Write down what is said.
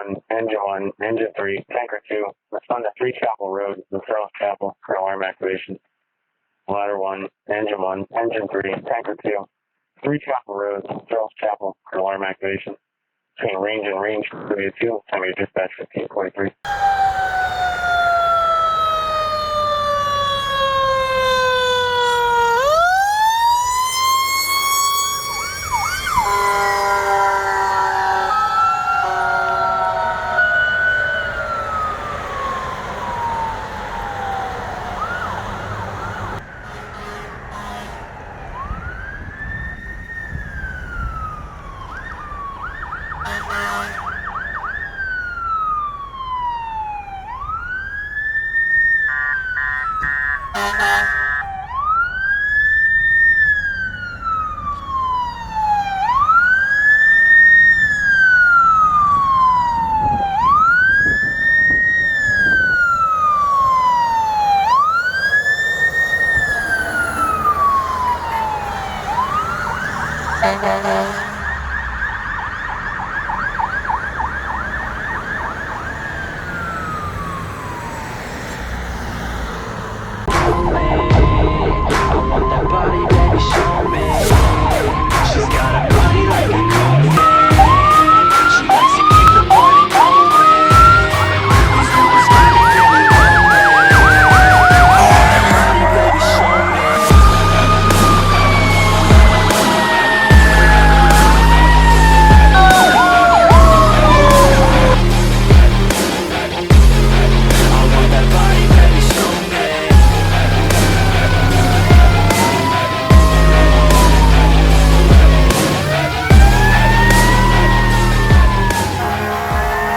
1, Engine 3, Tanker 2, respond to 3 Chapel Road, the Charles Chapel for alarm activation. Ladder 1, Engine 3, Tanker 2, 3 Chapel Road, Charles Chapel for alarm activation. Between range and range, Korea 2, time your dispatch 1543.